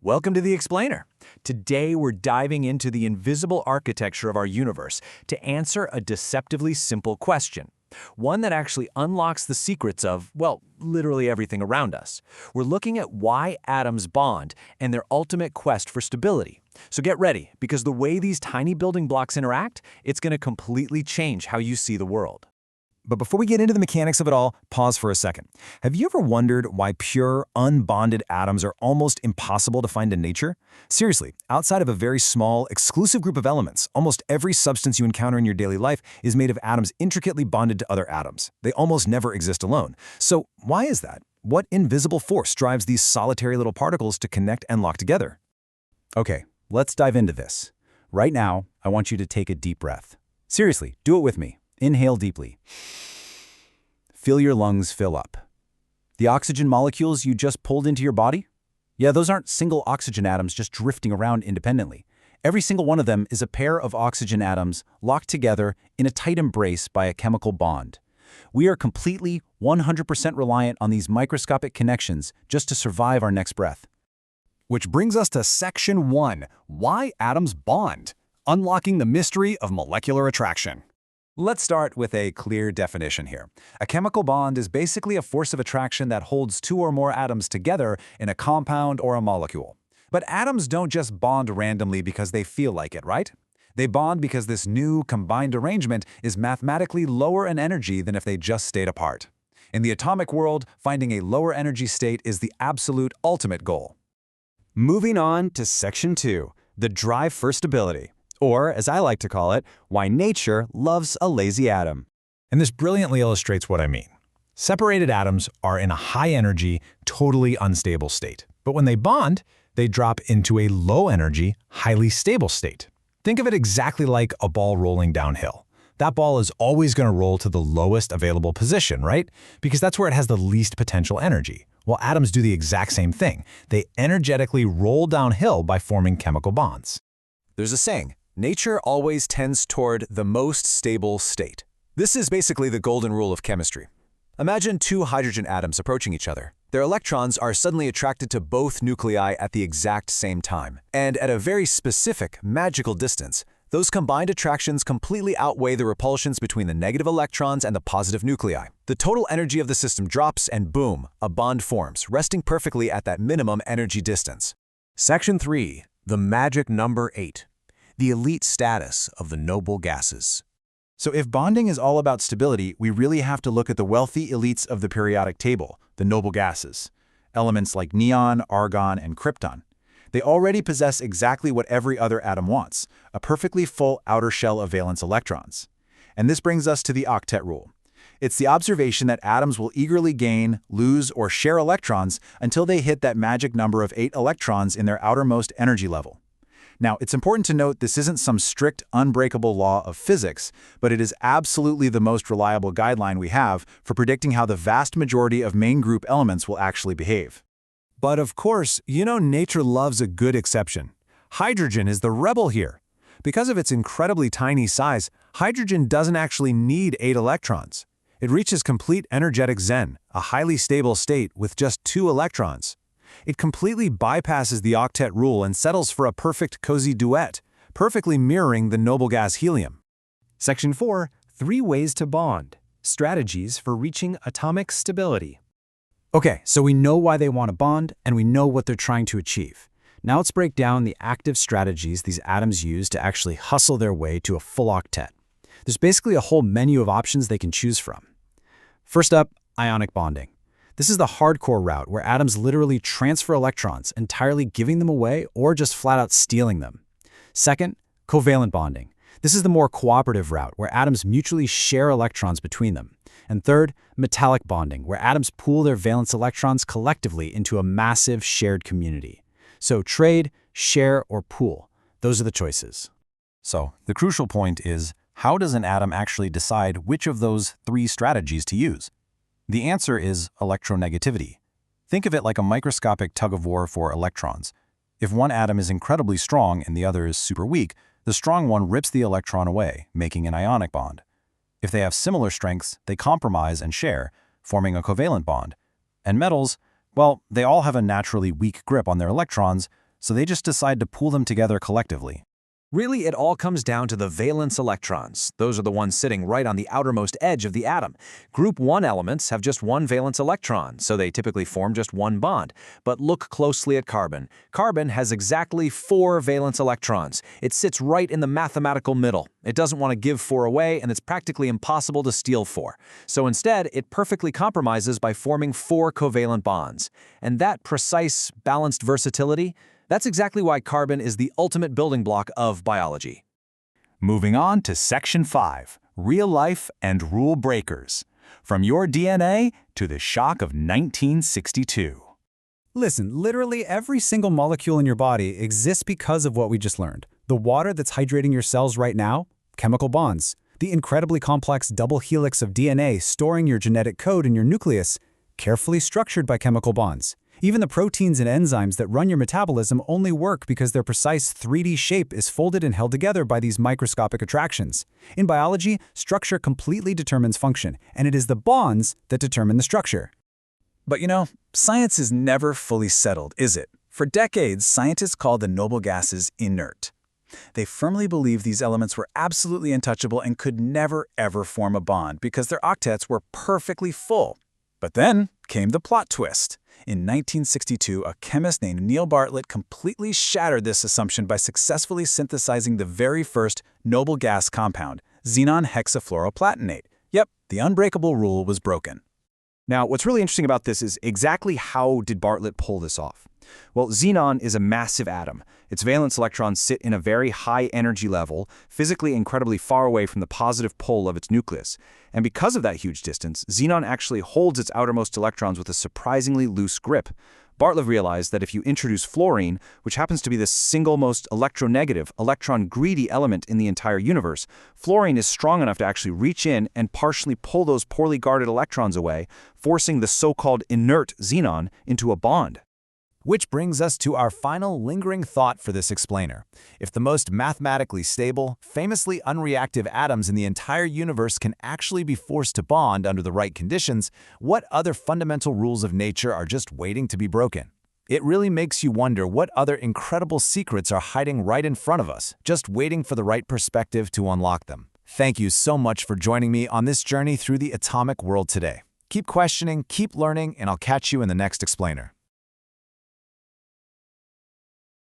Welcome to The Explainer. Today we're diving into the invisible architecture of our universe to answer a deceptively simple question. One that actually unlocks the secrets of, well, literally everything around us. We're looking at why atoms bond and their ultimate quest for stability. So get ready, because the way these tiny building blocks interact, it's going to completely change how you see the world. But before we get into the mechanics of it all, pause for a second. Have you ever wondered why pure, unbonded atoms are almost impossible to find in nature? Seriously, outside of a very small, exclusive group of elements, almost every substance you encounter in your daily life is made of atoms intricately bonded to other atoms. They almost never exist alone. So why is that? What invisible force drives these solitary little particles to connect and lock together? Okay, let's dive into this. Right now, I want you to take a deep breath. Seriously, do it with me. Inhale deeply. Feel your lungs fill up. The oxygen molecules you just pulled into your body? Yeah, those aren't single oxygen atoms just drifting around independently. Every single one of them is a pair of oxygen atoms locked together in a tight embrace by a chemical bond. We are completely, 100% reliant on these microscopic connections just to survive our next breath. Which brings us to Section 1, Why Atoms Bond, Unlocking the Mystery of Molecular Attraction. Let's start with a clear definition here. A chemical bond is basically a force of attraction that holds two or more atoms together in a compound or a molecule. But atoms don't just bond randomly because they feel like it, right? They bond because this new, combined arrangement is mathematically lower in energy than if they just stayed apart. In the atomic world, finding a lower energy state is the absolute ultimate goal. Moving on to Section 2, the drive for stability. Or, as I like to call it, why nature loves a lazy atom. And this brilliantly illustrates what I mean. Separated atoms are in a high-energy, totally unstable state. But when they bond, they drop into a low-energy, highly stable state. Think of it exactly like a ball rolling downhill. That ball is always going to roll to the lowest available position, right? Because that's where it has the least potential energy. Well, atoms do the exact same thing. They energetically roll downhill by forming chemical bonds. There's a saying, nature always tends toward the most stable state. This is basically the golden rule of chemistry. Imagine two hydrogen atoms approaching each other. Their electrons are suddenly attracted to both nuclei at the exact same time. And at a very specific, magical distance, those combined attractions completely outweigh the repulsions between the negative electrons and the positive nuclei. The total energy of the system drops and boom, a bond forms, resting perfectly at that minimum energy distance. Section 3, the magic number 8. The elite status of the noble gases. So if bonding is all about stability, we really have to look at the wealthy elites of the periodic table, the noble gases. Elements like neon, argon, and krypton. They already possess exactly what every other atom wants, a perfectly full outer shell of valence electrons. And this brings us to the octet rule. It's the observation that atoms will eagerly gain, lose, or share electrons until they hit that magic number of 8 electrons in their outermost energy level. Now, it's important to note this isn't some strict, unbreakable law of physics, but it is absolutely the most reliable guideline we have for predicting how the vast majority of main group elements will actually behave. But of course, you know nature loves a good exception. Hydrogen is the rebel here. Because of its incredibly tiny size, hydrogen doesn't actually need 8 electrons. It reaches complete energetic zen, a highly stable state with just 2 electrons. It completely bypasses the octet rule and settles for a perfect cozy duet, perfectly mirroring the noble gas helium. Section 4, 3 ways to bond. Strategies for reaching atomic stability. Okay, so we know why they want to bond, and we know what they're trying to achieve. Now let's break down the active strategies these atoms use to actually hustle their way to a full octet. There's basically a whole menu of options they can choose from. First up, ionic bonding. This is the hardcore route where atoms literally transfer electrons, entirely giving them away or just flat out stealing them. Second, covalent bonding. This is the more cooperative route where atoms mutually share electrons between them. And third, metallic bonding, where atoms pool their valence electrons collectively into a massive shared community. So trade, share, or pool. Those are the choices. So the crucial point is, how does an atom actually decide which of those 3 strategies to use? The answer is electronegativity. Think of it like a microscopic tug-of-war for electrons. If one atom is incredibly strong and the other is super weak, the strong one rips the electron away, making an ionic bond. If they have similar strengths, they compromise and share, forming a covalent bond. And metals, well, they all have a naturally weak grip on their electrons, so they just decide to pull them together collectively. Really, it all comes down to the valence electrons. Those are the ones sitting right on the outermost edge of the atom. Group 1 elements have just one valence electron, so they typically form just one bond. But look closely at carbon. Carbon has exactly 4 valence electrons. It sits right in the mathematical middle. It doesn't want to give 4 away, and it's practically impossible to steal 4. So instead, it perfectly compromises by forming 4 covalent bonds. And that precise, balanced versatility, that's exactly why carbon is the ultimate building block of biology. Moving on to Section 5, Real Life and Rule Breakers. From your DNA to the shock of 1962. Listen, literally every single molecule in your body exists because of what we just learned. The water that's hydrating your cells right now, chemical bonds. The incredibly complex double helix of DNA storing your genetic code in your nucleus, carefully structured by chemical bonds. Even the proteins and enzymes that run your metabolism only work because their precise 3D shape is folded and held together by these microscopic attractions. In biology, structure completely determines function, and it is the bonds that determine the structure. But science is never fully settled, is it? For decades, scientists called the noble gases inert. They firmly believed these elements were absolutely untouchable and could never, ever form a bond because their octets were perfectly full. But then came the plot twist. In 1962, a chemist named Neil Bartlett completely shattered this assumption by successfully synthesizing the very first noble gas compound, xenon hexafluoroplatinate. Yep, the unbreakable rule was broken. Now, what's really interesting about this is exactly how did Bartlett pull this off? Well, xenon is a massive atom. Its valence electrons sit in a very high energy level, physically incredibly far away from the positive pole of its nucleus. And because of that huge distance, xenon actually holds its outermost electrons with a surprisingly loose grip. Bartlett realized that if you introduce fluorine, which happens to be the single most electronegative, electron-greedy element in the entire universe, fluorine is strong enough to actually reach in and partially pull those poorly guarded electrons away, forcing the so-called inert xenon into a bond. Which brings us to our final lingering thought for this explainer. If the most mathematically stable, famously unreactive atoms in the entire universe can actually be forced to bond under the right conditions, what other fundamental rules of nature are just waiting to be broken? It really makes you wonder what other incredible secrets are hiding right in front of us, just waiting for the right perspective to unlock them. Thank you so much for joining me on this journey through the atomic world today. Keep questioning, keep learning, and I'll catch you in the next explainer.